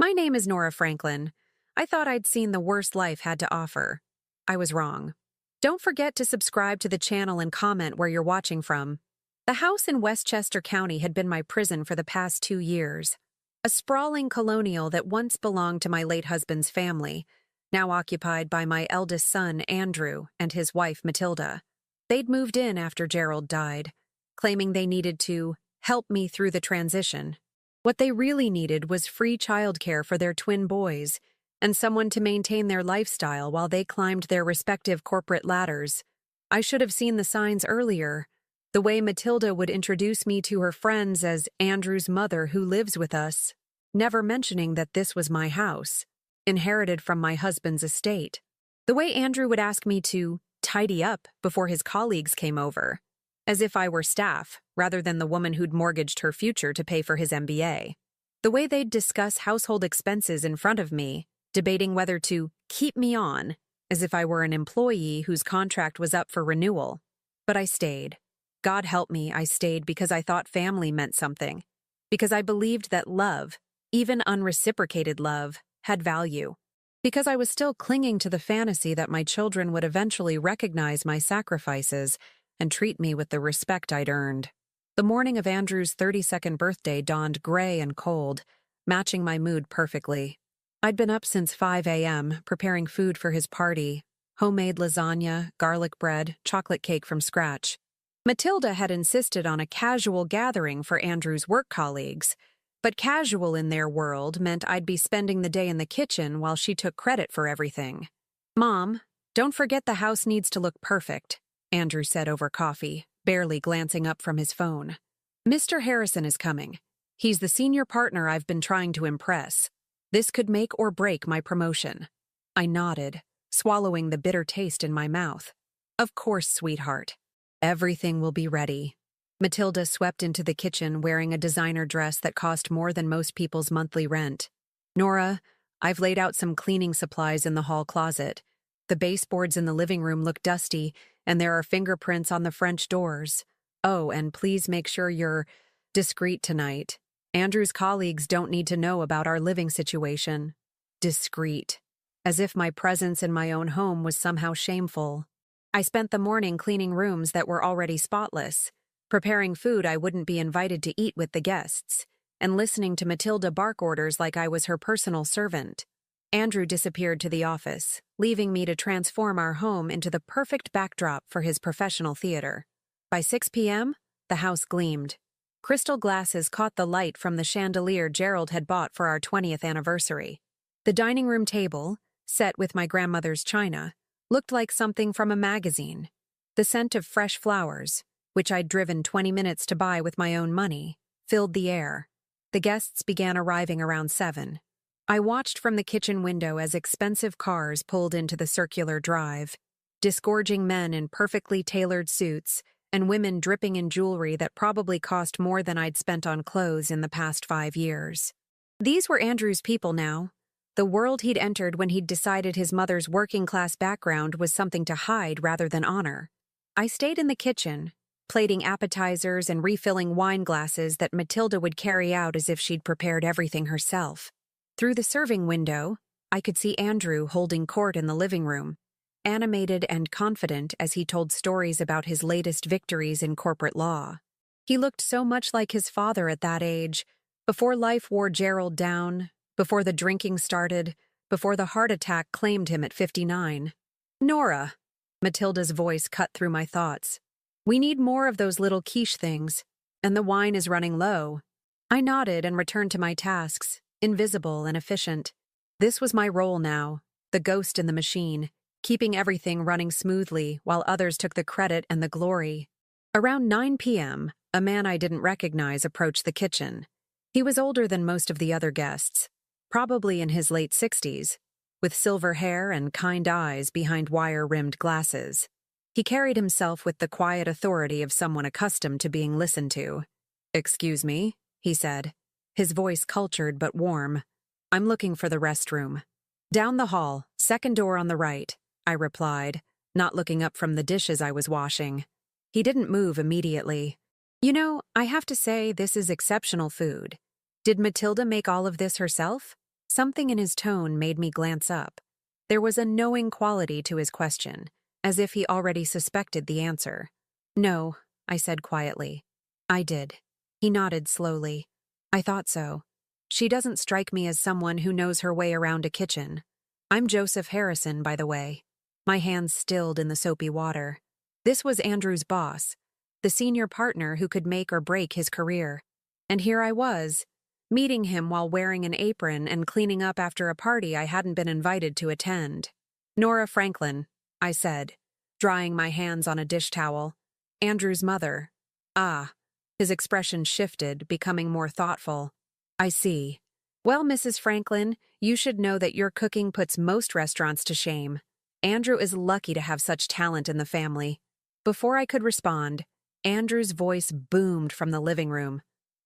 My name is Nora Franklin. I thought I'd seen the worst life had to offer. I was wrong. Don't forget to subscribe to the channel and comment where you're watching from. The house in Westchester County had been my prison for the past 2 years. A sprawling colonial that once belonged to my late husband's family, now occupied by my eldest son, Andrew, and his wife, Matilda. They'd moved in after Gerald died, claiming they needed to help me through the transition. What they really needed was free childcare for their twin boys and someone to maintain their lifestyle while they climbed their respective corporate ladders. I should have seen the signs earlier. The way Matilda would introduce me to her friends as Andrew's mother who lives with us, never mentioning that this was my house, inherited from my husband's estate. The way Andrew would ask me to tidy up before his colleagues came over, as if I were staff, rather than the woman who'd mortgaged her future to pay for his MBA. The way they'd discuss household expenses in front of me, debating whether to keep me on, as if I were an employee whose contract was up for renewal. But I stayed. God help me, I stayed because I thought family meant something. Because I believed that love, even unreciprocated love, had value. Because I was still clinging to the fantasy that my children would eventually recognize my sacrifices and treat me with the respect I'd earned. The morning of Andrew's 32nd birthday dawned gray and cold, matching my mood perfectly. I'd been up since 5 a.m., preparing food for his party, homemade lasagna, garlic bread, chocolate cake from scratch. Matilda had insisted on a casual gathering for Andrew's work colleagues, but casual in their world meant I'd be spending the day in the kitchen while she took credit for everything. "Mom, don't forget the house needs to look perfect," Andrew said over coffee, barely glancing up from his phone. "Mr. Harrison is coming. He's the senior partner I've been trying to impress. This could make or break my promotion." I nodded, swallowing the bitter taste in my mouth. "Of course, sweetheart. Everything will be ready." Matilda swept into the kitchen wearing a designer dress that cost more than most people's monthly rent. "Nora, I've laid out some cleaning supplies in the hall closet. The baseboards in the living room look dusty, and there are fingerprints on the French doors. Oh, and please make sure you're discreet tonight. Andrew's colleagues don't need to know about our living situation." Discreet. As if my presence in my own home was somehow shameful. I spent the morning cleaning rooms that were already spotless, preparing food I wouldn't be invited to eat with the guests, and listening to Matilda bark orders like I was her personal servant. Andrew disappeared to the office, leaving me to transform our home into the perfect backdrop for his professional theater. By 6 p.m., the house gleamed. Crystal glasses caught the light from the chandelier Gerald had bought for our 20th anniversary. The dining room table, set with my grandmother's china, looked like something from a magazine. The scent of fresh flowers, which I'd driven 20 minutes to buy with my own money, filled the air. The guests began arriving around 7. I watched from the kitchen window as expensive cars pulled into the circular drive, disgorging men in perfectly tailored suits and women dripping in jewelry that probably cost more than I'd spent on clothes in the past 5 years. These were Andrew's people now, the world he'd entered when he'd decided his mother's working-class background was something to hide rather than honor. I stayed in the kitchen, plating appetizers and refilling wine glasses that Matilda would carry out as if she'd prepared everything herself. Through the serving window, I could see Andrew holding court in the living room, animated and confident as he told stories about his latest victories in corporate law. He looked so much like his father at that age, before life wore Gerald down, before the drinking started, before the heart attack claimed him at 59. "Nora," Matilda's voice cut through my thoughts. "We need more of those little quiche things, and the wine is running low." I nodded and returned to my tasks, invisible and efficient. This was my role now, the ghost in the machine, keeping everything running smoothly while others took the credit and the glory. Around 9 p.m., a man I didn't recognize approached the kitchen. He was older than most of the other guests, probably in his late 60s, with silver hair and kind eyes behind wire-rimmed glasses. He carried himself with the quiet authority of someone accustomed to being listened to. "Excuse me," he said, his voice cultured but warm. "I'm looking for the restroom." "Down the hall, second door on the right," I replied, not looking up from the dishes I was washing. He didn't move immediately. "You know, I have to say this is exceptional food. Did Matilda make all of this herself?" Something in his tone made me glance up. There was a knowing quality to his question, as if he already suspected the answer. "No," I said quietly. "I did." He nodded slowly. "I thought so. She doesn't strike me as someone who knows her way around a kitchen. I'm Joseph Harrison, by the way." My hands stilled in the soapy water. This was Andrew's boss, the senior partner who could make or break his career. And here I was, meeting him while wearing an apron and cleaning up after a party I hadn't been invited to attend. "Nora Franklin," I said, drying my hands on a dish towel. "Andrew's mother." "Ah." His expression shifted, becoming more thoughtful. "I see. Well, Mrs. Franklin, you should know that your cooking puts most restaurants to shame. Andrew is lucky to have such talent in the family." Before I could respond, Andrew's voice boomed from the living room.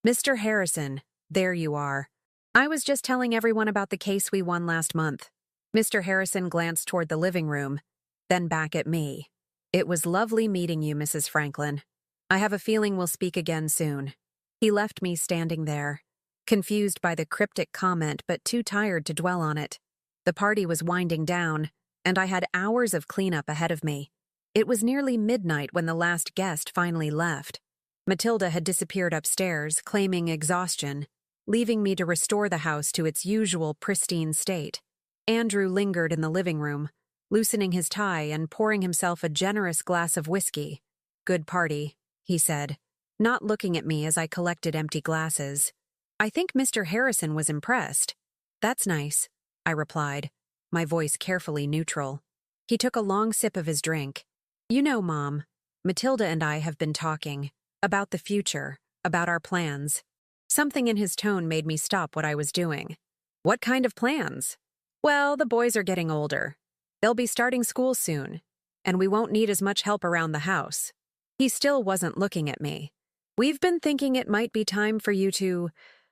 "Mr. Harrison, there you are. I was just telling everyone about the case we won last month." Mr. Harrison glanced toward the living room, then back at me. "It was lovely meeting you, Mrs. Franklin. I have a feeling we'll speak again soon." He left me standing there, confused by the cryptic comment but too tired to dwell on it. The party was winding down, and I had hours of cleanup ahead of me. It was nearly midnight when the last guest finally left. Matilda had disappeared upstairs, claiming exhaustion, leaving me to restore the house to its usual pristine state. Andrew lingered in the living room, loosening his tie and pouring himself a generous glass of whiskey. "Good party," he said, not looking at me as I collected empty glasses. "I think Mr. Harrison was impressed." "That's nice," I replied, my voice carefully neutral. He took a long sip of his drink. "You know, Mom, Matilda and I have been talking about the future, about our plans." Something in his tone made me stop what I was doing. "What kind of plans?" "Well, the boys are getting older. They'll be starting school soon, and we won't need as much help around the house." He still wasn't looking at me. "We've been thinking it might be time for you to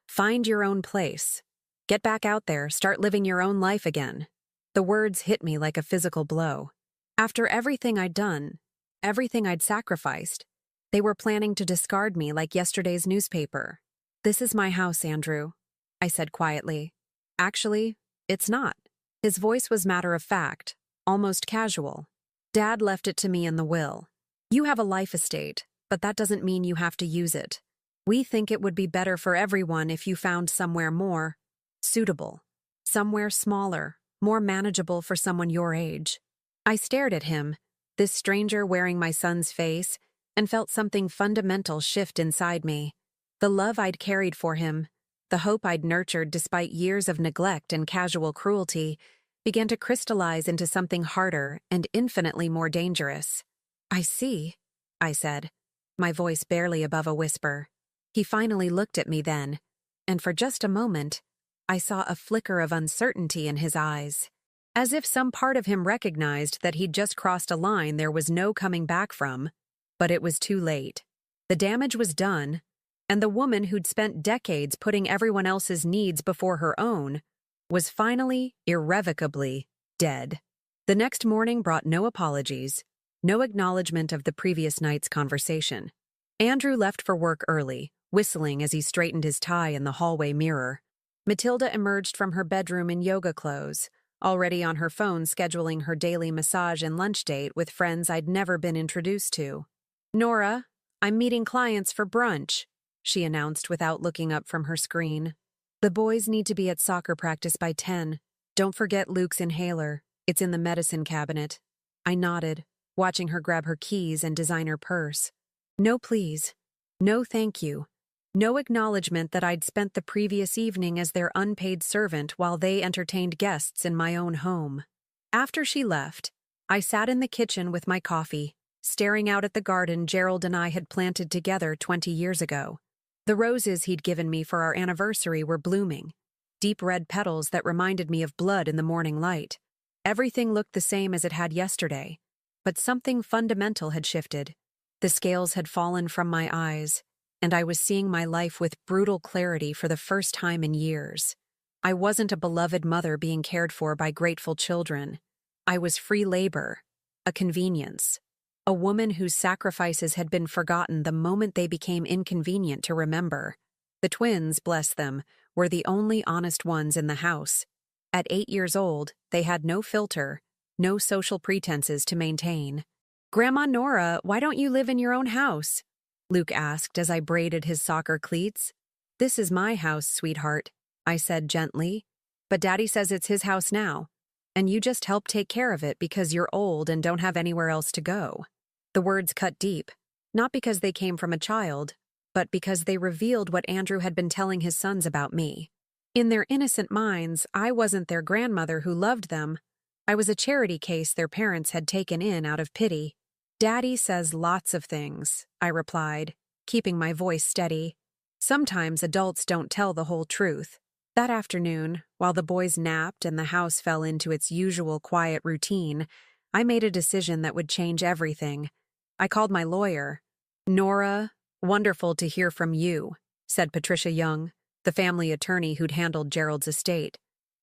find your own place. Get back out there, start living your own life again." The words hit me like a physical blow. After everything I'd done, everything I'd sacrificed, they were planning to discard me like yesterday's newspaper. "This is my house, Andrew," I said quietly. "Actually, it's not." His voice was matter-of-fact, almost casual. "Dad left it to me in the will. You have a life estate, but that doesn't mean you have to use it. We think it would be better for everyone if you found somewhere more suitable, somewhere smaller, more manageable for someone your age." I stared at him, this stranger wearing my son's face, and felt something fundamental shift inside me. The love I'd carried for him, the hope I'd nurtured despite years of neglect and casual cruelty, began to crystallize into something harder and infinitely more dangerous. "I see," I said, my voice barely above a whisper. He finally looked at me then, and for just a moment, I saw a flicker of uncertainty in his eyes. As if some part of him recognized that he'd just crossed a line there was no coming back from. But it was too late. The damage was done, and the woman who'd spent decades putting everyone else's needs before her own was finally, irrevocably, dead. The next morning brought no apologies, no acknowledgement of the previous night's conversation. Andrew left for work early, whistling as he straightened his tie in the hallway mirror. Matilda emerged from her bedroom in yoga clothes, already on her phone scheduling her daily massage and lunch date with friends I'd never been introduced to. "Nora, I'm meeting clients for brunch," she announced without looking up from her screen. "The boys need to be at soccer practice by 10. Don't forget Luke's inhaler. It's in the medicine cabinet." I nodded, watching her grab her keys and designer purse. "No, please. No, thank you." No acknowledgement that I'd spent the previous evening as their unpaid servant while they entertained guests in my own home. After she left, I sat in the kitchen with my coffee, staring out at the garden Gerald and I had planted together 20 years ago. The roses he'd given me for our anniversary were blooming, deep red petals that reminded me of blood in the morning light. Everything looked the same as it had yesterday, but something fundamental had shifted. The scales had fallen from my eyes, and I was seeing my life with brutal clarity for the first time in years. I wasn't a beloved mother being cared for by grateful children. I was free labor, a convenience, a woman whose sacrifices had been forgotten the moment they became inconvenient to remember. The twins, bless them, were the only honest ones in the house. At 8 years old, they had no filter, no social pretenses to maintain. "Grandma Nora, why don't you live in your own house?" Luke asked as I braided his soccer cleats. "This is my house, sweetheart," I said gently. "But Daddy says it's his house now, and you just help take care of it because you're old and don't have anywhere else to go." The words cut deep, not because they came from a child, but because they revealed what Andrew had been telling his sons about me. In their innocent minds, I wasn't their grandmother who loved them. I was a charity case their parents had taken in out of pity. "Daddy says lots of things," I replied, keeping my voice steady. "Sometimes adults don't tell the whole truth." That afternoon, while the boys napped and the house fell into its usual quiet routine, I made a decision that would change everything. I called my lawyer. "Nora, wonderful to hear from you," said Patricia Young, the family attorney who'd handled Gerald's estate.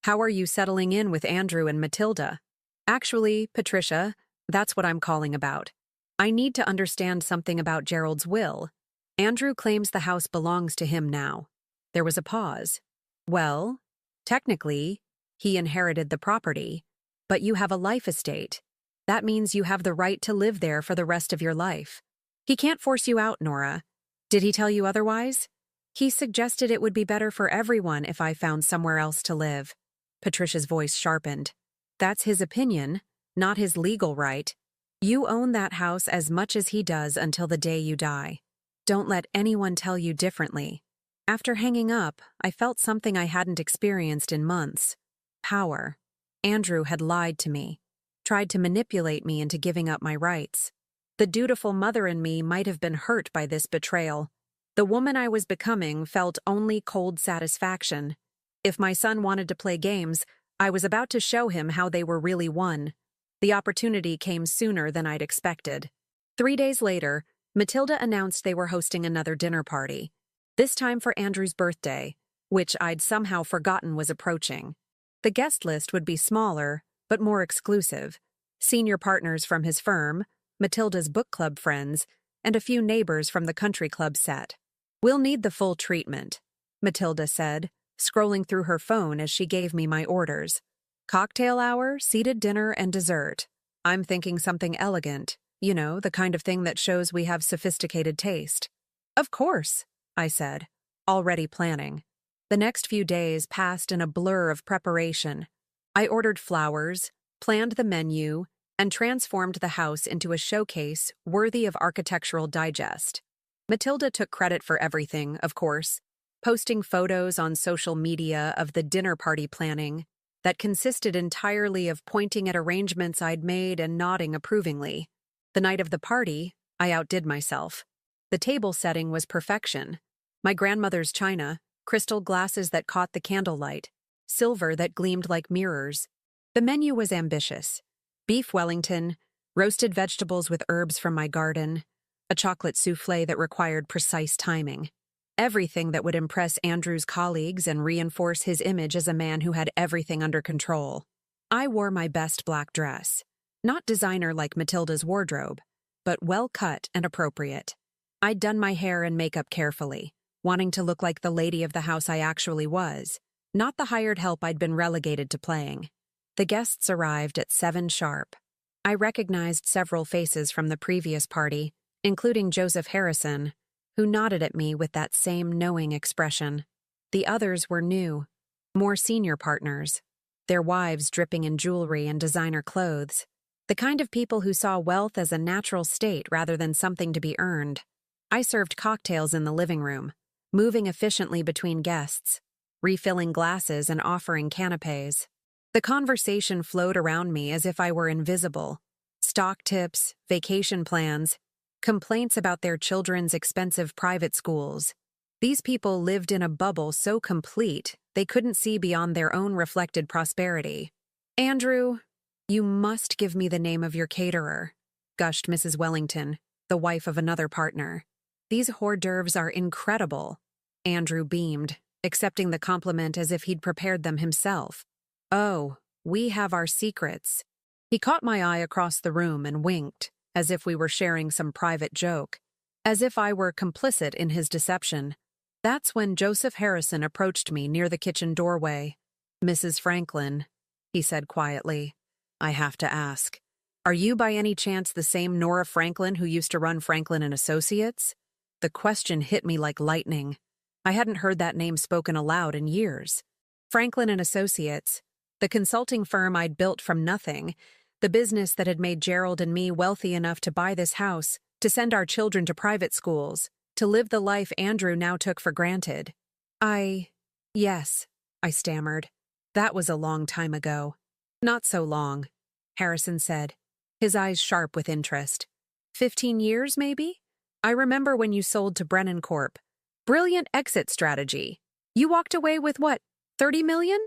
"How are you settling in with Andrew and Matilda?" "Actually, Patricia, that's what I'm calling about. I need to understand something about Gerald's will. Andrew claims the house belongs to him now." There was a pause. "Well, technically, he inherited the property, but you have a life estate. That means you have the right to live there for the rest of your life. He can't force you out, Nora. Did he tell you otherwise?" "He suggested it would be better for everyone if I found somewhere else to live." Patricia's voice sharpened. "That's his opinion, not his legal right. You own that house as much as he does until the day you die. Don't let anyone tell you differently." After hanging up, I felt something I hadn't experienced in months. Power. Andrew had lied to me, tried to manipulate me into giving up my rights. The dutiful mother in me might have been hurt by this betrayal. The woman I was becoming felt only cold satisfaction. If my son wanted to play games, I was about to show him how they were really won. The opportunity came sooner than I'd expected. 3 days later, Matilda announced they were hosting another dinner party. This time for Andrew's birthday, which I'd somehow forgotten was approaching. The guest list would be smaller, but more exclusive. Senior partners from his firm, Matilda's book club friends, and a few neighbors from the country club set. "We'll need the full treatment," Matilda said, scrolling through her phone as she gave me my orders. "Cocktail hour, seated dinner, and dessert. I'm thinking something elegant, you know, the kind of thing that shows we have sophisticated taste." "Of course," I said, already planning. The next few days passed in a blur of preparation. I ordered flowers, planned the menu, and transformed the house into a showcase worthy of Architectural Digest. Matilda took credit for everything, of course, posting photos on social media of the dinner party planning that consisted entirely of pointing at arrangements I'd made and nodding approvingly. The night of the party, I outdid myself. The table setting was perfection. My grandmother's china, crystal glasses that caught the candlelight, silver that gleamed like mirrors. The menu was ambitious. Beef Wellington, roasted vegetables with herbs from my garden, a chocolate soufflé that required precise timing. Everything that would impress Andrew's colleagues and reinforce his image as a man who had everything under control. I wore my best black dress. Not designer like Matilda's wardrobe, but well cut and appropriate. I'd done my hair and makeup carefully, wanting to look like the lady of the house I actually was, not the hired help I'd been relegated to playing. The guests arrived at 7 sharp. I recognized several faces from the previous party, including Joseph Harrison, who nodded at me with that same knowing expression. The others were new, more senior partners, their wives dripping in jewelry and designer clothes, the kind of people who saw wealth as a natural state rather than something to be earned. I served cocktails in the living room, moving efficiently between guests, refilling glasses and offering canapés. The conversation flowed around me as if I were invisible. Stock tips, vacation plans, complaints about their children's expensive private schools. These people lived in a bubble so complete they couldn't see beyond their own reflected prosperity. "Andrew, you must give me the name of your caterer," gushed Mrs. Wellington, the wife of another partner. "These hors d'oeuvres are incredible." Andrew beamed, accepting the compliment as if he'd prepared them himself. "Oh, we have our secrets." He caught my eye across the room and winked, as if we were sharing some private joke, as if I were complicit in his deception. That's when Joseph Harrison approached me near the kitchen doorway. "Mrs. Franklin," he said quietly, "I have to ask, are you by any chance the same Nora Franklin who used to run Franklin and Associates?" The question hit me like lightning. I hadn't heard that name spoken aloud in years. Franklin and Associates, the consulting firm I'd built from nothing, the business that had made Gerald and me wealthy enough to buy this house, to send our children to private schools, to live the life Andrew now took for granted. Yes, I stammered. That was a long time ago. Not so long, Harrison said, his eyes sharp with interest. 15 years, maybe? I remember when you sold to Brennan Corp. Brilliant exit strategy. You walked away with what, 30 million?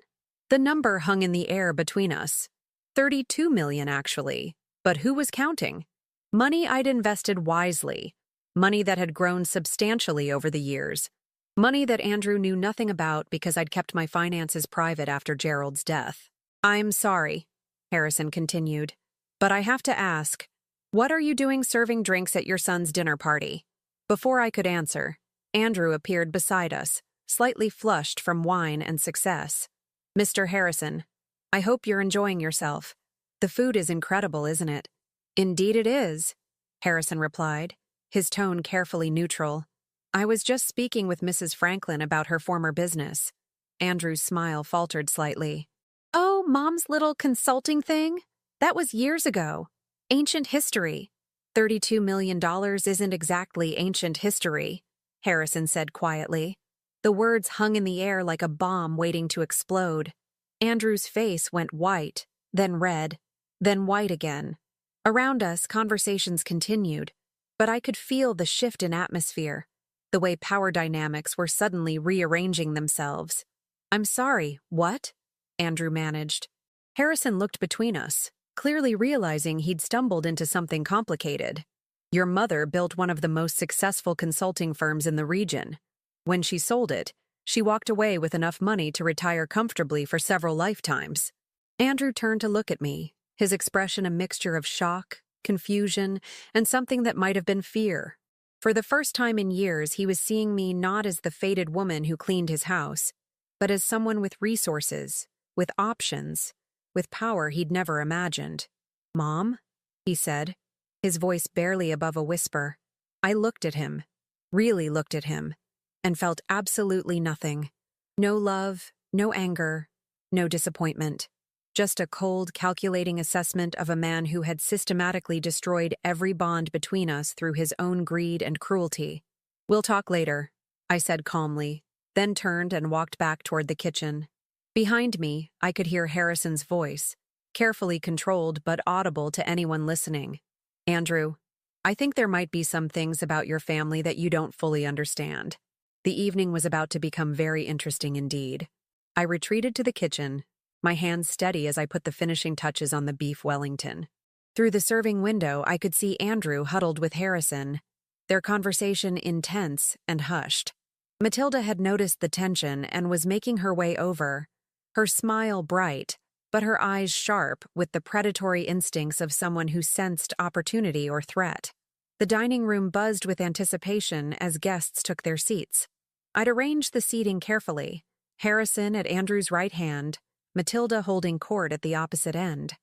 The number hung in the air between us. 32 million, actually. But who was counting? Money I'd invested wisely. Money that had grown substantially over the years. Money that Andrew knew nothing about because I'd kept my finances private after Gerald's death. "I'm sorry," Harrison continued, "but I have to ask, what are you doing serving drinks at your son's dinner party?" Before I could answer, Andrew appeared beside us, slightly flushed from wine and success. "Mr. Harrison, I hope you're enjoying yourself. The food is incredible, isn't it?" "Indeed it is," Harrison replied, his tone carefully neutral. "I was just speaking with Mrs. Franklin about her former business." Andrew's smile faltered slightly. "Oh, Mom's little consulting thing? That was years ago. Ancient history." $32 million isn't exactly ancient history, Harrison said quietly. The words hung in the air like a bomb waiting to explode. Andrew's face went white, then red, then white again. Around us, conversations continued, but I could feel the shift in atmosphere, the way power dynamics were suddenly rearranging themselves. "I'm sorry, what?" Andrew managed. Harrison looked between us, clearly realizing he'd stumbled into something complicated. "Your mother built one of the most successful consulting firms in the region. When she sold it, she walked away with enough money to retire comfortably for several lifetimes." Andrew turned to look at me, his expression a mixture of shock, confusion, and something that might have been fear. For the first time in years, he was seeing me not as the faded woman who cleaned his house, but as someone with resources, with options, with power he'd never imagined. "Mom?" he said, his voice barely above a whisper. I looked at him, really looked at him, and felt absolutely nothing. No love, no anger, no disappointment. Just a cold, calculating assessment of a man who had systematically destroyed every bond between us through his own greed and cruelty. "We'll talk later," I said calmly, then turned and walked back toward the kitchen. Behind me, I could hear Harrison's voice, carefully controlled but audible to anyone listening. "Andrew, I think there might be some things about your family that you don't fully understand." The evening was about to become very interesting indeed. I retreated to the kitchen, my hands steady as I put the finishing touches on the beef Wellington. Through the serving window, I could see Andrew huddled with Harrison, their conversation intense and hushed. Matilda had noticed the tension and was making her way over, her smile bright, but her eyes sharp with the predatory instincts of someone who sensed opportunity or threat. The dining room buzzed with anticipation as guests took their seats. I'd arranged the seating carefully, Harrison at Andrew's right hand, Matilda holding court at the opposite end.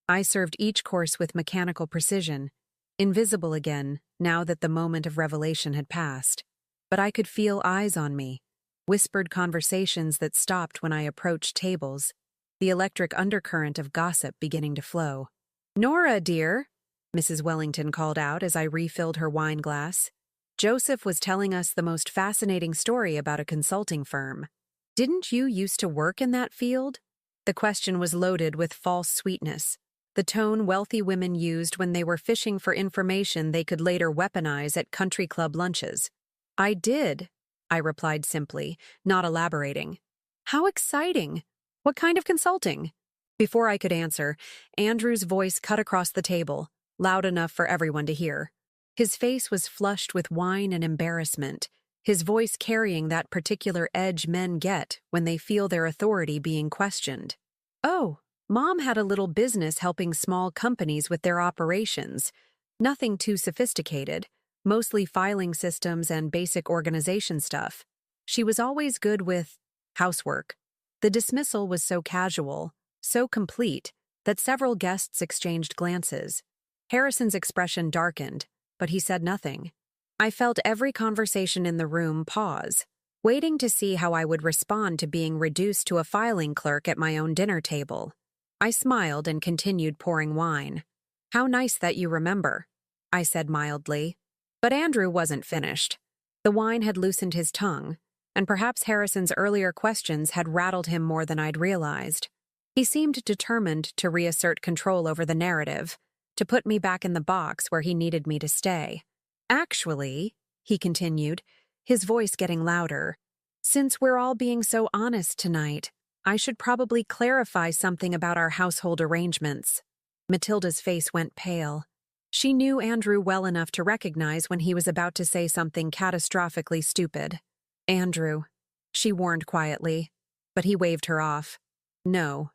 I served each course with mechanical precision, invisible again now that the moment of revelation had passed. But I could feel eyes on me, whispered conversations that stopped when I approached tables, the electric undercurrent of gossip beginning to flow. "Nora, dear," Mrs. Wellington called out as I refilled her wine glass. "Joseph was telling us the most fascinating story about a consulting firm. Didn't you used to work in that field?" The question was loaded with false sweetness, the tone wealthy women used when they were fishing for information they could later weaponize at country club lunches. "I did," I replied simply, not elaborating. "How exciting! What kind of consulting?" Before I could answer, Andrew's voice cut across the table, loud enough for everyone to hear. His face was flushed with wine and embarrassment, his voice carrying that particular edge men get when they feel their authority being questioned. "Oh, Mom had a little business helping small companies with their operations. Nothing too sophisticated, mostly filing systems and basic organization stuff. She was always good with housework. The dismissal was so casual, so complete, that several guests exchanged glances. Harrison's expression darkened, but he said nothing. I felt every conversation in the room pause, waiting to see how I would respond to being reduced to a filing clerk at my own dinner table. I smiled and continued pouring wine. "How nice that you remember," I said mildly. But Andrew wasn't finished. The wine had loosened his tongue, and perhaps Harrison's earlier questions had rattled him more than I'd realized. He seemed determined to reassert control over the narrative, to put me back in the box where he needed me to stay. "Actually," he continued, his voice getting louder, "since we're all being so honest tonight, I should probably clarify something about our household arrangements." Matilda's face went pale. She knew Andrew well enough to recognize when he was about to say something catastrophically stupid. "Andrew," she warned quietly, but he waved her off. No,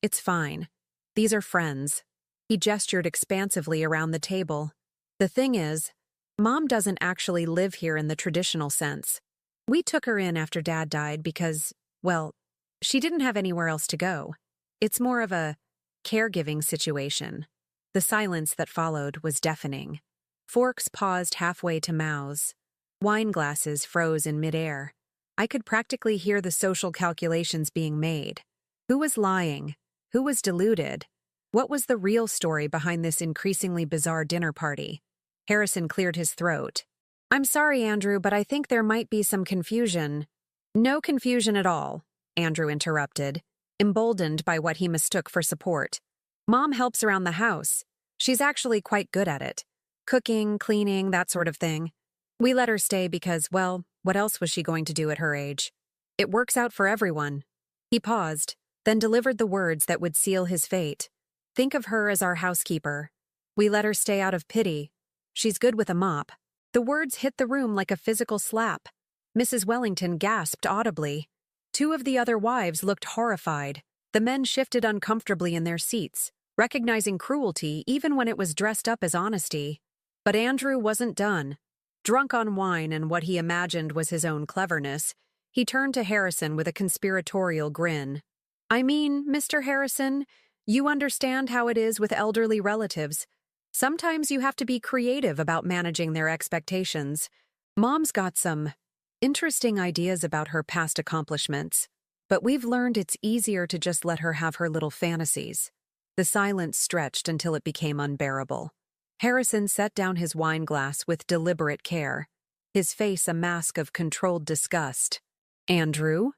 it's fine. These are friends." He gestured expansively around the table. "The thing is, Mom doesn't actually live here in the traditional sense. We took her in after Dad died because, well, she didn't have anywhere else to go. It's more of a caregiving situation." The silence that followed was deafening. Forks paused halfway to mouths. Wine glasses froze in midair. I could practically hear the social calculations being made. Who was lying? Who was deluded? What was the real story behind this increasingly bizarre dinner party? Harrison cleared his throat. "I'm sorry, Andrew, but I think there might be some confusion." "No confusion at all," Andrew interrupted, emboldened by what he mistook for support. "Mom helps around the house. She's actually quite good at it. Cooking, cleaning, that sort of thing. We let her stay because, well, what else was she going to do at her age? It works out for everyone." He paused, then delivered the words that would seal his fate. "Think of her as our housekeeper. We let her stay out of pity. She's good with a mop." The words hit the room like a physical slap. Mrs. Wellington gasped audibly. Two of the other wives looked horrified. The men shifted uncomfortably in their seats, recognizing cruelty even when it was dressed up as honesty. But Andrew wasn't done. Drunk on wine and what he imagined was his own cleverness, he turned to Harrison with a conspiratorial grin. "I mean, Mr. Harrison, you understand how it is with elderly relatives. Sometimes you have to be creative about managing their expectations. Mom's got some interesting ideas about her past accomplishments, but we've learned it's easier to just let her have her little fantasies." The silence stretched until it became unbearable. Harrison set down his wine glass with deliberate care, his face a mask of controlled disgust. "Andrew,"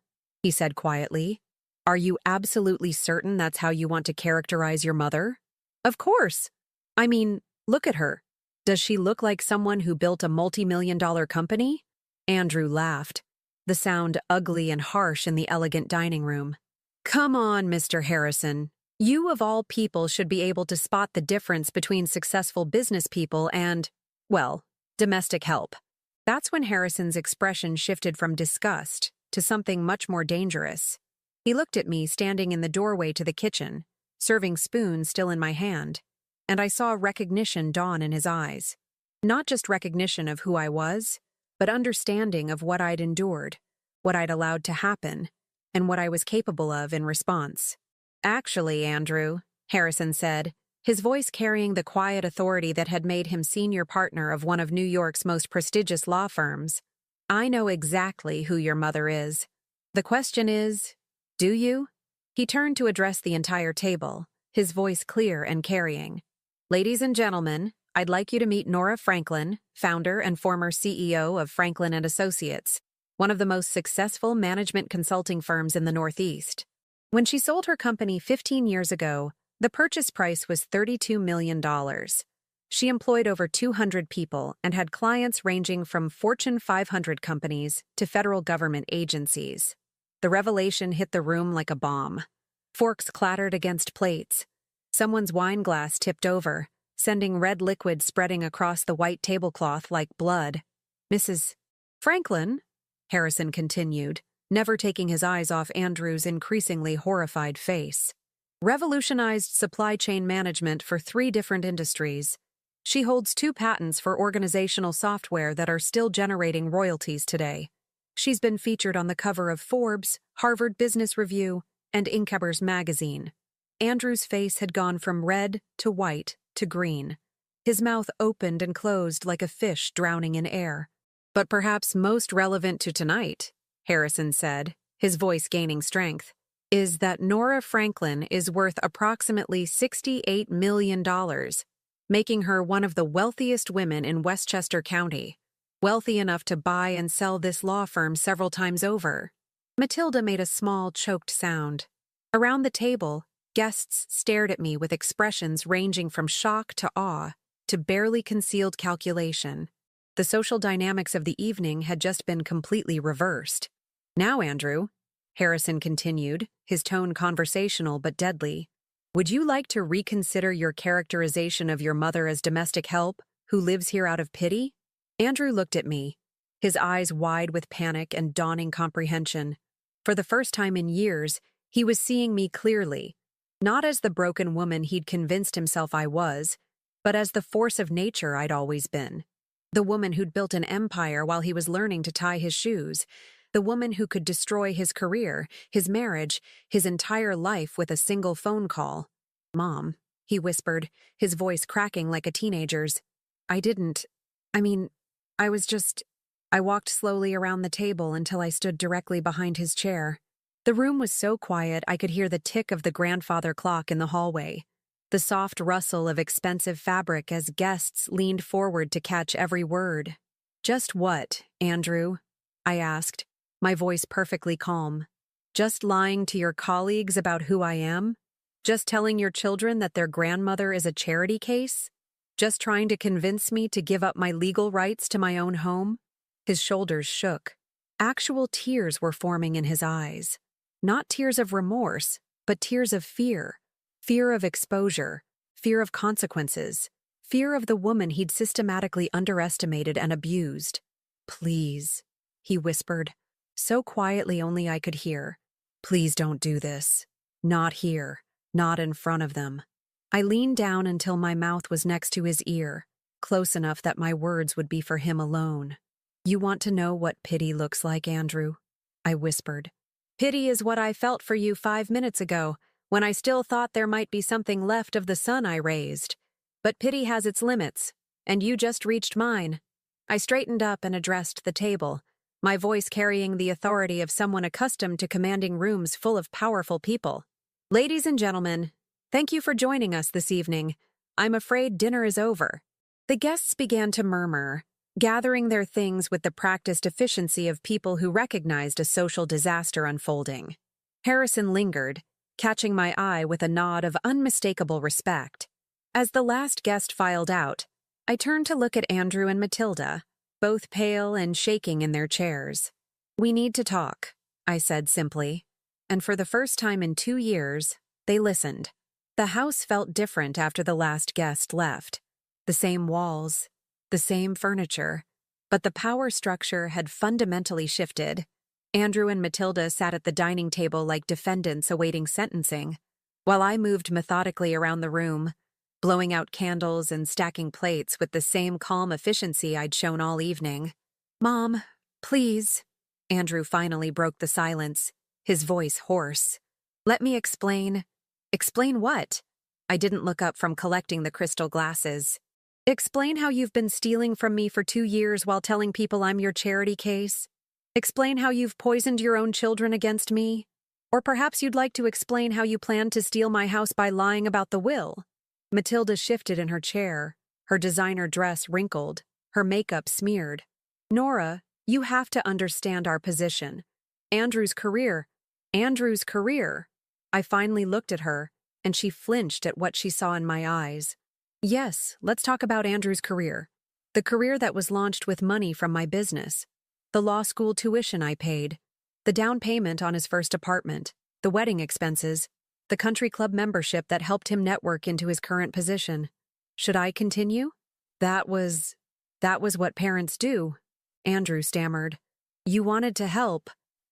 he said quietly, "are you absolutely certain that's how you want to characterize your mother?" "Of course. I mean, look at her. Does she look like someone who built a multi-million-dollar company?" Andrew laughed, the sound ugly and harsh in the elegant dining room. "Come on, Mr. Harrison. You of all people should be able to spot the difference between successful business people and, well, domestic help." That's when Harrison's expression shifted from disgust to something much more dangerous. He looked at me standing in the doorway to the kitchen, serving spoons still in my hand, and I saw recognition dawn in his eyes. Not just recognition of who I was, but understanding of what I'd endured, what I'd allowed to happen, and what I was capable of in response. "Actually, Andrew," Harrison said, his voice carrying the quiet authority that had made him senior partner of one of New York's most prestigious law firms, "I know exactly who your mother is. The question is, do you?" He turned to address the entire table, his voice clear and carrying. "Ladies and gentlemen, I'd like you to meet Nora Franklin, founder and former CEO of Franklin and Associates, one of the most successful management consulting firms in the Northeast. When she sold her company 15 years ago, the purchase price was $32 million. She employed over 200 people and had clients ranging from Fortune 500 companies to federal government agencies. The revelation hit the room like a bomb. Forks clattered against plates. Someone's wine glass tipped over, sending red liquid spreading across the white tablecloth like blood. "Mrs. Franklin," Harrison continued, never taking his eyes off Andrew's increasingly horrified face, "revolutionized supply chain management for 3 different industries. She holds 2 patents for organizational software that are still generating royalties today. She's been featured on the cover of Forbes, Harvard Business Review, and Inkeber's magazine. Andrew's face had gone from red to white to green. His mouth opened and closed like a fish drowning in air. "But perhaps most relevant to tonight," Harrison said, his voice gaining strength, "is that Nora Franklin is worth approximately $68 million, making her one of the wealthiest women in Westchester County, wealthy enough to buy and sell this law firm several times over." Matilda made a small, choked sound. Around the table, guests stared at me with expressions ranging from shock to awe to barely concealed calculation. The social dynamics of the evening had just been completely reversed. "Now, Andrew," Harrison continued, his tone conversational but deadly, "would you like to reconsider your characterization of your mother as domestic help who lives here out of pity?" Andrew looked at me, his eyes wide with panic and dawning comprehension. For the first time in years, he was seeing me clearly, not as the broken woman he'd convinced himself I was, but as the force of nature I'd always been. The woman who'd built an empire while he was learning to tie his shoes. The woman who could destroy his career, his marriage, his entire life with a single phone call. "Mom," he whispered, his voice cracking like a teenager's. I walked slowly around the table until I stood directly behind his chair. The room was so quiet I could hear the tick of the grandfather clock in the hallway, the soft rustle of expensive fabric as guests leaned forward to catch every word. "Just what, Andrew?" I asked, my voice perfectly calm. "Just lying to your colleagues about who I am? Just telling your children that their grandmother is a charity case? Just trying to convince me to give up my legal rights to my own home?" His shoulders shook. Actual tears were forming in his eyes. Not tears of remorse, but tears of fear. Fear of exposure, fear of consequences, fear of the woman he'd systematically underestimated and abused. "Please," he whispered, so quietly only I could hear. "Please don't do this. Not here. Not in front of them." I leaned down until my mouth was next to his ear, close enough that my words would be for him alone. "You want to know what pity looks like, Andrew?" I whispered. "Pity is what I felt for you 5 minutes ago, when I still thought there might be something left of the son I raised. But pity has its limits, and you just reached mine." I straightened up and addressed the table, my voice carrying the authority of someone accustomed to commanding rooms full of powerful people. "Ladies and gentlemen, thank you for joining us this evening. I'm afraid dinner is over." The guests began to murmur, gathering their things with the practiced efficiency of people who recognized a social disaster unfolding. Harrison lingered, catching my eye with a nod of unmistakable respect. As the last guest filed out, I turned to look at Andrew and Matilda, both pale and shaking in their chairs. "We need to talk," I said simply, and for the first time in 2 years, they listened. The house felt different after the last guest left. The same walls, the same furniture, but the power structure had fundamentally shifted. Andrew and Matilda sat at the dining table like defendants awaiting sentencing, while I moved methodically around the room, blowing out candles and stacking plates with the same calm efficiency I'd shown all evening. "Mom, please," Andrew finally broke the silence, his voice hoarse. "Let me explain." "Explain what?" I didn't look up from collecting the crystal glasses. "Explain how you've been stealing from me for 2 years while telling people I'm your charity case. Explain how you've poisoned your own children against me. Or perhaps you'd like to explain how you planned to steal my house by lying about the will." Matilda shifted in her chair, her designer dress wrinkled, her makeup smeared. "Nora, you have to understand our position. Andrew's career. I finally looked at her, and she flinched at what she saw in my eyes. "Yes, let's talk about Andrew's career. The career that was launched with money from my business. The law school tuition I paid. The down payment on his first apartment. The wedding expenses. The country club membership that helped him network into his current position. Should I continue?" That was what parents do," Andrew stammered. "You wanted to help."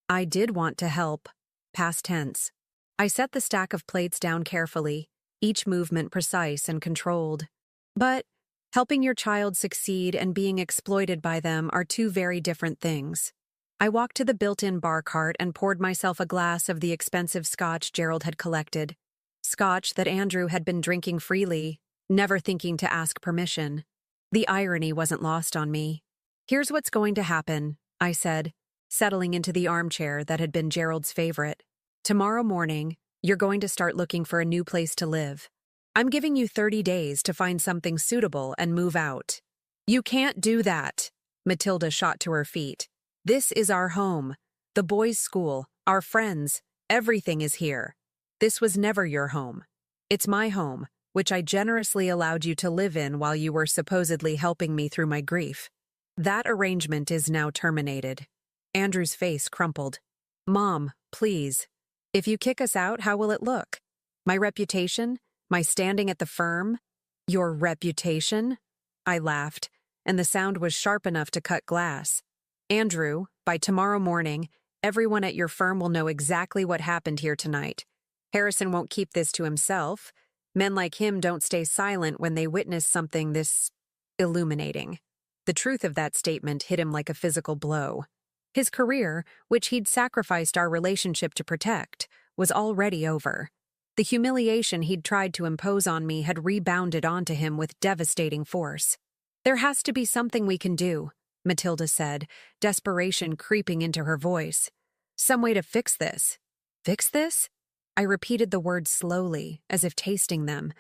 "I did want to help." Past tense. I set the stack of plates down carefully, each movement precise and controlled. "But helping your child succeed and being exploited by them are 2 very different things. I walked to the built-in bar cart and poured myself a glass of the expensive scotch Gerald had collected. Scotch that Andrew had been drinking freely, never thinking to ask permission. The irony wasn't lost on me. "Here's what's going to happen," I said, settling into the armchair that had been Gerald's favorite. "Tomorrow morning, you're going to start looking for a new place to live. I'm giving you 30 days to find something suitable and move out." "You can't do that," Matilda shot to her feet. "This is our home, the boys' school, our friends, everything is here. This was never your home. It's my home, which I generously allowed you to live in while you were supposedly helping me through my grief. That arrangement is now terminated." Andrew's face crumpled. "Mom, please. If you kick us out, how will it look? My reputation? My standing at the firm?" "Your reputation?" I laughed, and the sound was sharp enough to cut glass. "Andrew, by tomorrow morning, everyone at your firm will know exactly what happened here tonight. Harrison won't keep this to himself. Men like him don't stay silent when they witness something this illuminating." The truth of that statement hit him like a physical blow. His career, which he'd sacrificed our relationship to protect, was already over. The humiliation he'd tried to impose on me had rebounded onto him with devastating force. "There has to be something we can do," Matilda said, desperation creeping into her voice. "Some way to fix this." "Fix this?" I repeated the words slowly, as if tasting them.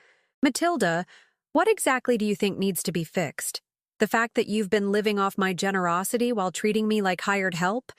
"Matilda, what exactly do you think needs to be fixed? The fact that you've been living off my generosity while treating me like hired help?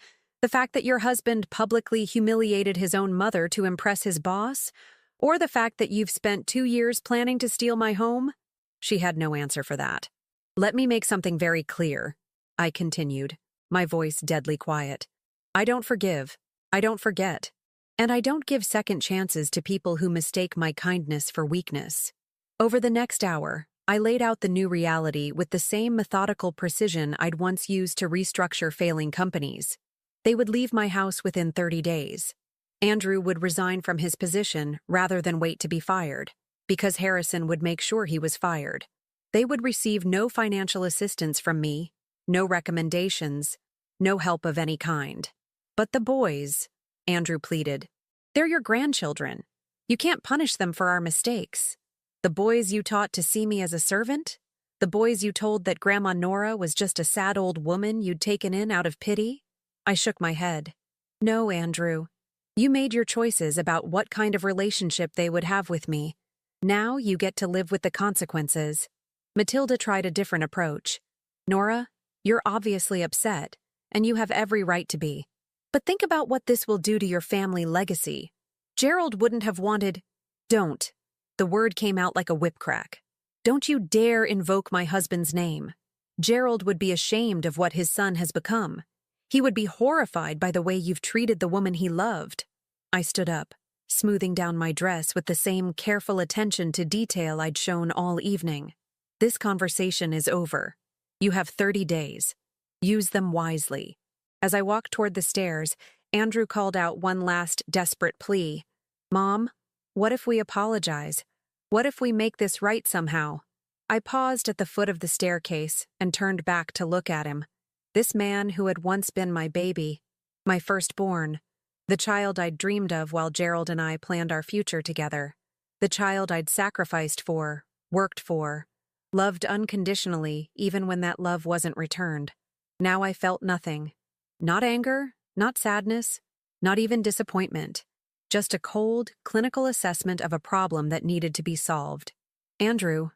The fact that your husband publicly humiliated his own mother to impress his boss? Or the fact that you've spent 2 years planning to steal my home?" She had no answer for that. "Let me make something very clear," I continued, my voice deadly quiet. "I don't forgive. I don't forget. And I don't give second chances to people who mistake my kindness for weakness." Over the next hour, I laid out the new reality with the same methodical precision I'd once used to restructure failing companies. They would leave my house within 30 days. Andrew would resign from his position rather than wait to be fired, because Harrison would make sure he was fired. They would receive no financial assistance from me, no recommendations, no help of any kind. "But the boys," Andrew pleaded. "They're your grandchildren. You can't punish them for our mistakes. The boys you taught to see me as a servant? The boys you told that Grandma Nora was just a sad old woman you'd taken in out of pity?" I shook my head. "No, Andrew. You made your choices about what kind of relationship they would have with me. Now you get to live with the consequences." Matilda tried a different approach. "Nora, you're obviously upset, and you have every right to be. But think about what this will do to your family legacy. Gerald wouldn't have wanted—" "Don't." The word came out like a whip crack. "Don't you dare invoke my husband's name. Gerald would be ashamed of what his son has become. He would be horrified by the way you've treated the woman he loved." I stood up, smoothing down my dress with the same careful attention to detail I'd shown all evening. "This conversation is over. You have 30 days. Use them wisely." As I walked toward the stairs, Andrew called out one last desperate plea. "Mom, what if we apologize? What if we make this right somehow?" I paused at the foot of the staircase and turned back to look at him. This man who had once been my baby, my firstborn, the child I'd dreamed of while Gerald and I planned our future together, the child I'd sacrificed for, worked for, loved unconditionally even when that love wasn't returned. Now I felt nothing. Not anger, not sadness, not even disappointment. Just a cold, clinical assessment of a problem that needed to be solved. "Andrew,"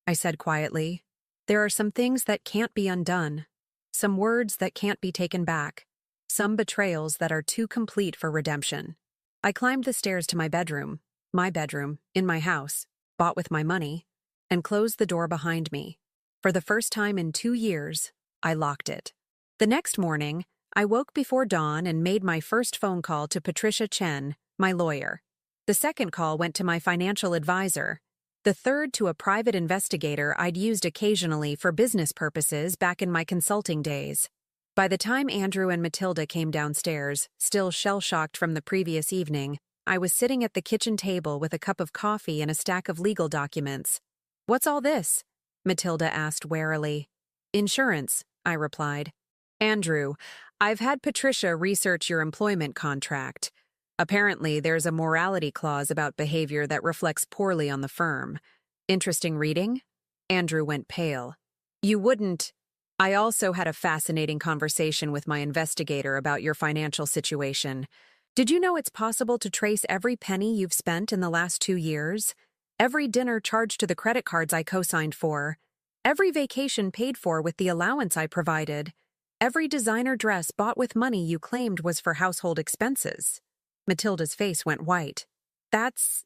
I said quietly, "there are some things that can't be undone. Some words that can't be taken back. Some betrayals that are too complete for redemption." I climbed the stairs to my bedroom, in my house, bought with my money, and closed the door behind me. For the first time in 2 years, I locked it. The next morning, I woke before dawn and made my first phone call to Patricia Chen, my lawyer. The second call went to my financial advisor. The third to a private investigator I'd used occasionally for business purposes back in my consulting days. By the time Andrew and Matilda came downstairs, still shell-shocked from the previous evening, I was sitting at the kitchen table with a cup of coffee and a stack of legal documents. "What's all this?" Matilda asked warily. "Insurance," I replied. "Andrew, I've had Patricia research your employment contract. Apparently, there's a morality clause about behavior that reflects poorly on the firm. Interesting reading? Andrew went pale. You wouldn't. I also had a fascinating conversation with my investigator about your financial situation. Did you know it's possible to trace every penny you've spent in the last 2 years? Every dinner charged to the credit cards I co-signed for? Every vacation paid for with the allowance I provided? Every designer dress bought with money you claimed was for household expenses? Matilda's face went white. That's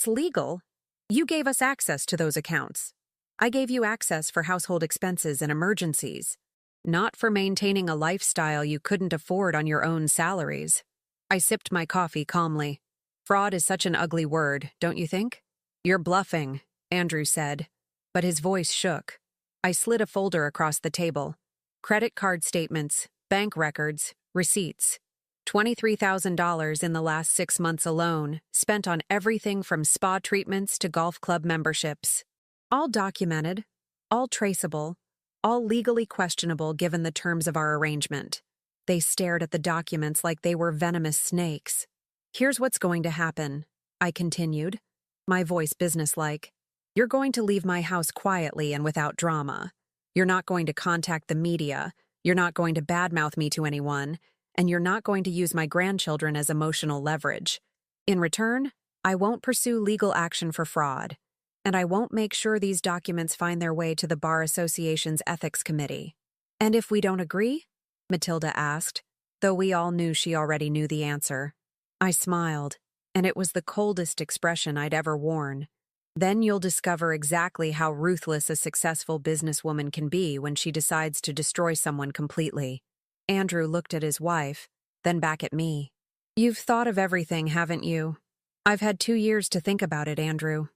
legal. You gave us access to those accounts. I gave you access for household expenses and emergencies, not for maintaining a lifestyle you couldn't afford on your own salaries. I sipped my coffee calmly. Fraud is such an ugly word, don't you think? You're bluffing, Andrew said, but his voice shook. I slid a folder across the table. Credit card statements, bank records, receipts. $23,000 in the last 6 months alone, spent on everything from spa treatments to golf club memberships. All documented, all traceable, all legally questionable given the terms of our arrangement. They stared at the documents like they were venomous snakes. Here's what's going to happen, I continued, my voice businesslike. You're going to leave my house quietly and without drama. You're not going to contact the media, you're not going to badmouth me to anyone, and you're not going to use my grandchildren as emotional leverage. In return, I won't pursue legal action for fraud. And I won't make sure these documents find their way to the Bar Association's Ethics Committee. And if we don't agree? Matilda asked, though we all knew she already knew the answer. I smiled, and it was the coldest expression I'd ever worn. Then you'll discover exactly how ruthless a successful businesswoman can be when she decides to destroy someone completely. Andrew looked at his wife, then back at me. You've thought of everything, haven't you? I've had 2 years to think about it, Andrew.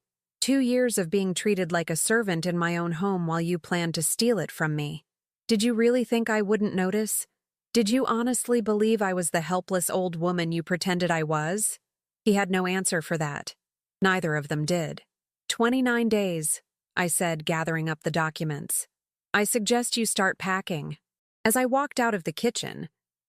2 years of being treated like a servant in my own home while you planned to steal it from me. Did you really think I wouldn't notice? Did you honestly believe I was the helpless old woman you pretended I was? He had no answer for that. Neither of them did. 29 days, I said, gathering up the documents. I suggest you start packing. As I walked out of the kitchen,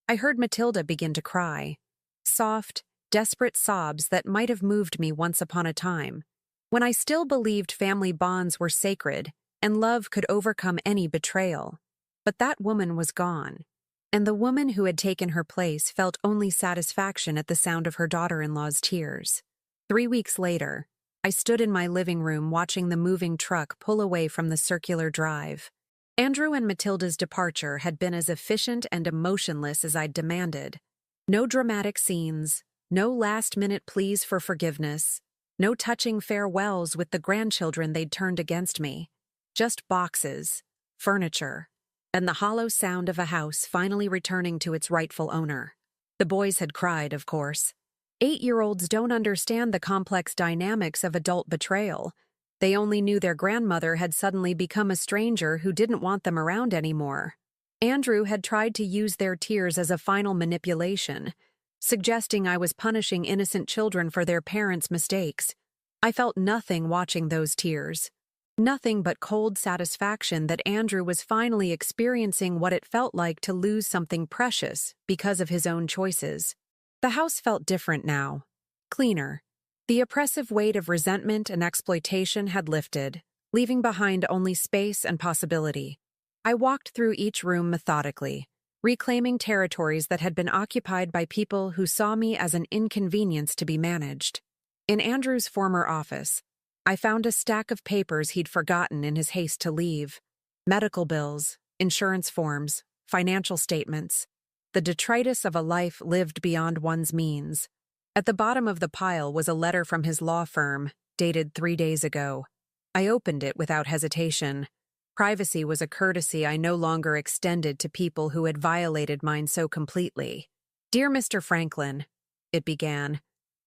I heard Matilda begin to cry. Soft, desperate sobs that might have moved me once upon a time, when I still believed family bonds were sacred and love could overcome any betrayal. But that woman was gone, and the woman who had taken her place felt only satisfaction at the sound of her daughter-in-law's tears. 3 weeks later, I stood in my living room watching the moving truck pull away from the circular drive. Andrew and Matilda's departure had been as efficient and emotionless as I'd demanded. No dramatic scenes, no last-minute pleas for forgiveness, no touching farewells with the grandchildren they'd turned against me. Just boxes, furniture, and the hollow sound of a house finally returning to its rightful owner. The boys had cried, of course. 8-year-olds don't understand the complex dynamics of adult betrayal. They only knew their grandmother had suddenly become a stranger who didn't want them around anymore. Andrew had tried to use their tears as a final manipulation, suggesting I was punishing innocent children for their parents' mistakes. I felt nothing watching those tears. Nothing but cold satisfaction that Andrew was finally experiencing what it felt like to lose something precious because of his own choices. The house felt different now, cleaner. The oppressive weight of resentment and exploitation had lifted, leaving behind only space and possibility. I walked through each room methodically, reclaiming territories that had been occupied by people who saw me as an inconvenience to be managed. In Andrew's former office, I found a stack of papers he'd forgotten in his haste to leave. Medical bills, insurance forms, financial statements, the detritus of a life lived beyond one's means. At the bottom of the pile was a letter from his law firm, dated 3 days ago. I opened it without hesitation. Privacy was a courtesy I no longer extended to people who had violated mine so completely. Dear Mr. Franklin, it began,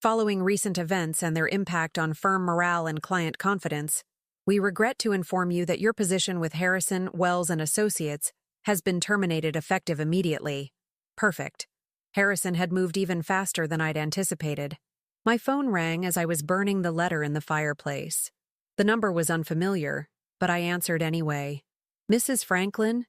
following recent events and their impact on firm morale and client confidence, we regret to inform you that your position with Harrison, Wells & Associates has been terminated effective immediately. Perfect. Harrison had moved even faster than I'd anticipated. My phone rang as I was burning the letter in the fireplace. The number was unfamiliar, but I answered anyway. Mrs. Franklin,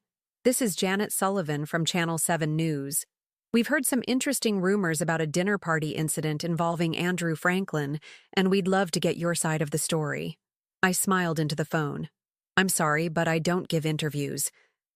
This is Janet Sullivan from Channel 7 News. We've heard some interesting rumors about a dinner party incident involving Andrew Franklin, and we'd love to get your side of the story. I smiled into the phone. I'm sorry, but I don't give interviews.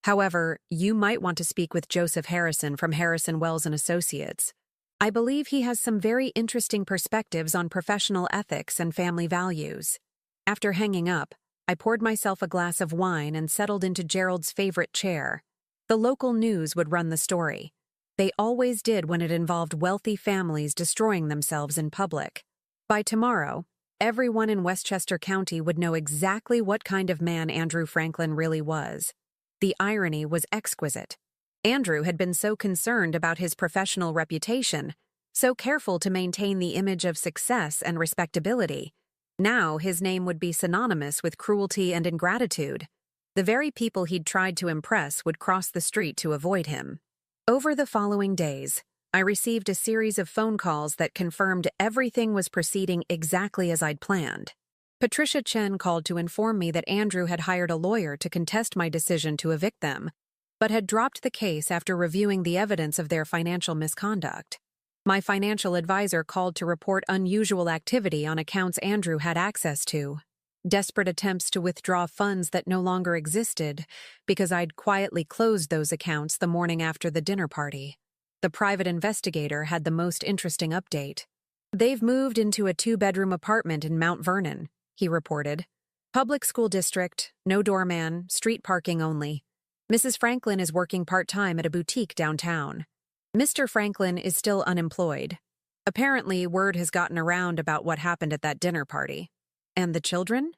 However, you might want to speak with Joseph Harrison from Harrison Wells and Associates. I believe he has some very interesting perspectives on professional ethics and family values. After hanging up, I poured myself a glass of wine and settled into Gerald's favorite chair. The local news would run the story. They always did when it involved wealthy families destroying themselves in public. By tomorrow, everyone in Westchester County would know exactly what kind of man Andrew Franklin really was. The irony was exquisite. Andrew had been so concerned about his professional reputation, so careful to maintain the image of success and respectability. Now his name would be synonymous with cruelty and ingratitude. The very people he'd tried to impress would cross the street to avoid him. Over the following days, I received a series of phone calls that confirmed everything was proceeding exactly as I'd planned. Patricia Chen called to inform me that Andrew had hired a lawyer to contest my decision to evict them, but had dropped the case after reviewing the evidence of their financial misconduct. My financial advisor called to report unusual activity on accounts Andrew had access to. Desperate attempts to withdraw funds that no longer existed because I'd quietly closed those accounts the morning after the dinner party. The private investigator had the most interesting update. They've moved into a 2-bedroom apartment in Mount Vernon, he reported. Public school district, no doorman, street parking only. Mrs. Franklin is working part-time at a boutique downtown. Mr. Franklin is still unemployed. Apparently, word has gotten around about what happened at that dinner party. And the children?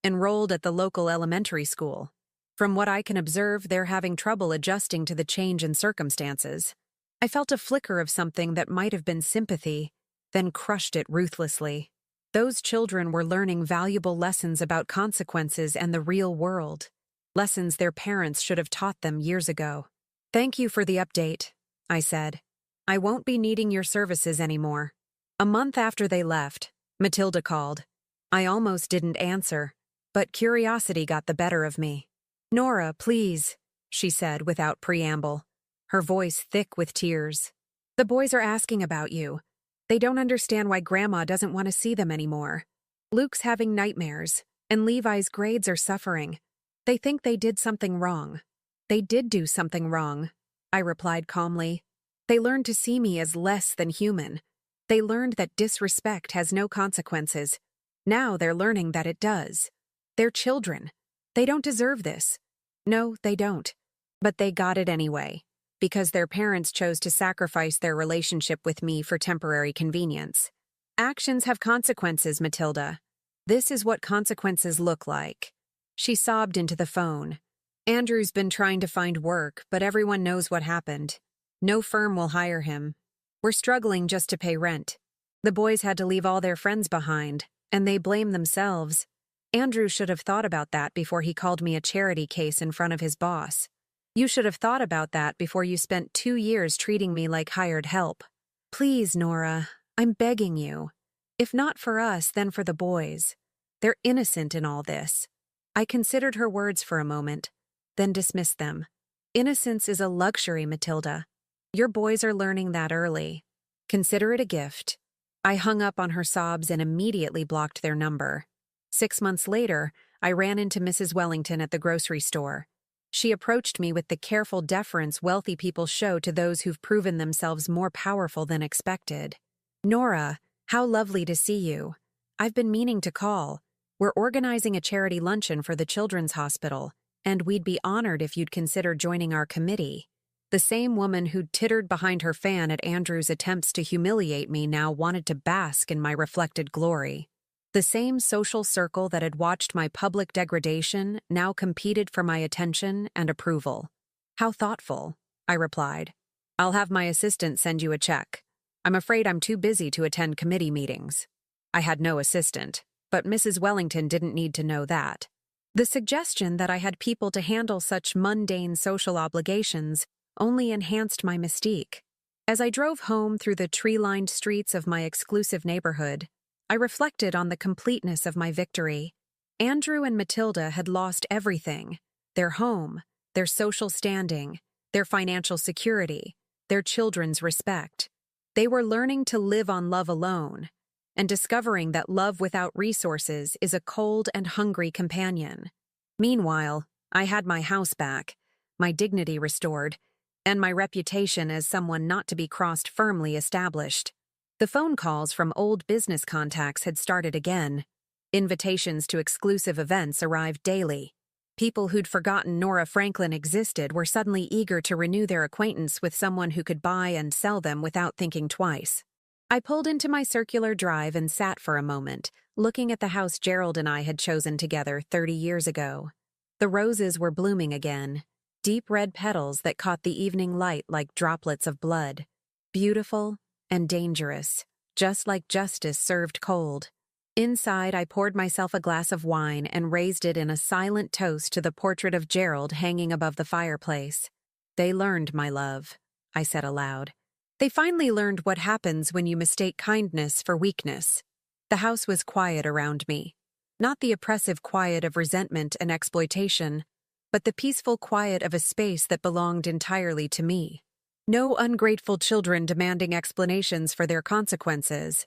Enrolled at the local elementary school. From what I can observe, they're having trouble adjusting to the change in circumstances. I felt a flicker of something that might have been sympathy, then crushed it ruthlessly. Those children were learning valuable lessons about consequences and the real world. Lessons their parents should have taught them years ago. Thank you for the update, I said. I won't be needing your services anymore. A month after they left, Matilda called. I almost didn't answer, but curiosity got the better of me. Nora, please, she said without preamble, her voice thick with tears. The boys are asking about you. They don't understand why Grandma doesn't want to see them anymore. Luke's having nightmares, and Levi's grades are suffering. They think they did something wrong. They did do something wrong, I replied calmly. They learned to see me as less than human. They learned that disrespect has no consequences. Now they're learning that it does. They're children. They don't deserve this. No, they don't. But they got it anyway, because their parents chose to sacrifice their relationship with me for temporary convenience. Actions have consequences, Matilda. This is what consequences look like. She sobbed into the phone. Andrew's been trying to find work, but everyone knows what happened. No firm will hire him. We're struggling just to pay rent. The boys had to leave all their friends behind, and they blame themselves. Andrew should have thought about that before he called me a charity case in front of his boss. You should have thought about that before you spent 2 years treating me like hired help. Please, Nora, I'm begging you. If not for us, then for the boys. They're innocent in all this. I considered her words for a moment, then dismissed them. Innocence is a luxury, Matilda. Your boys are learning that early. Consider it a gift. I hung up on her sobs and immediately blocked their number. 6 months later, I ran into Mrs. Wellington at the grocery store. She approached me with the careful deference wealthy people show to those who've proven themselves more powerful than expected. Nora, how lovely to see you. I've been meaning to call. We're organizing a charity luncheon for the Children's Hospital, and we'd be honored if you'd consider joining our committee. The same woman who'd tittered behind her fan at Andrew's attempts to humiliate me now wanted to bask in my reflected glory. The same social circle that had watched my public degradation now competed for my attention and approval. How thoughtful, I replied. I'll have my assistant send you a check. I'm afraid I'm too busy to attend committee meetings. I had no assistant, but Mrs. Wellington didn't need to know that. The suggestion that I had people to handle such mundane social obligations only enhanced my mystique. As I drove home through the tree-lined streets of my exclusive neighborhood, I reflected on the completeness of my victory. Andrew and Matilda had lost everything: their home, their social standing, their financial security, their children's respect. They were learning to live on love alone, and discovering that love without resources is a cold and hungry companion. Meanwhile, I had my house back, my dignity restored, and my reputation as someone not to be crossed firmly established. The phone calls from old business contacts had started again. Invitations to exclusive events arrived daily. People who'd forgotten Nora Franklin existed were suddenly eager to renew their acquaintance with someone who could buy and sell them without thinking twice. I pulled into my circular drive and sat for a moment, looking at the house Gerald and I had chosen together 30 years ago. The roses were blooming again, deep red petals that caught the evening light like droplets of blood. Beautiful and dangerous, just like justice served cold. Inside, I poured myself a glass of wine and raised it in a silent toast to the portrait of Gerald hanging above the fireplace. "They learned, my love," I said aloud. "They finally learned what happens when you mistake kindness for weakness." The house was quiet around me. Not the oppressive quiet of resentment and exploitation, but the peaceful quiet of a space that belonged entirely to me. No ungrateful children demanding explanations for their consequences.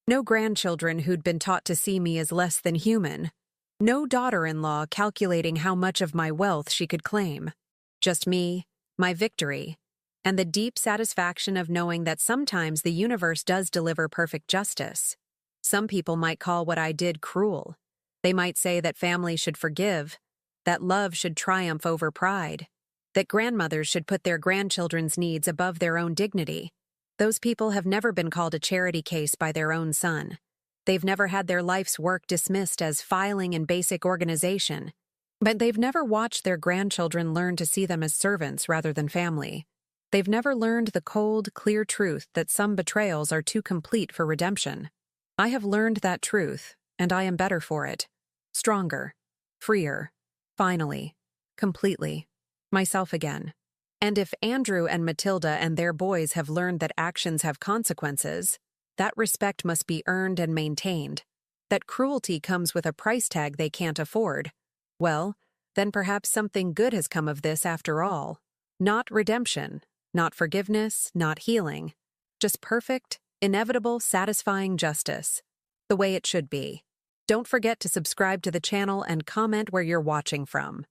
No grandchildren who'd been taught to see me as less than human. No daughter-in-law calculating how much of my wealth she could claim. Just me, my victory, and the deep satisfaction of knowing that sometimes the universe does deliver perfect justice. Some people might call what I did cruel. They might say that families should forgive, that love should triumph over pride, that grandmothers should put their grandchildren's needs above their own dignity. Those people have never been called a charity case by their own son. They've never had their life's work dismissed as filing and basic organization. But they've never watched their grandchildren learn to see them as servants rather than family. They've never learned the cold, clear truth that some betrayals are too complete for redemption. I have learned that truth, and I am better for it. Stronger. Freer. Finally. Completely. Myself again. And if Andrew and Matilda and their boys have learned that actions have consequences, that respect must be earned and maintained, that cruelty comes with a price tag they can't afford, well, then perhaps something good has come of this after all. Not redemption, not forgiveness, not healing. Just perfect, inevitable, satisfying justice. The way it should be. Don't forget to subscribe to the channel and comment where you're watching from.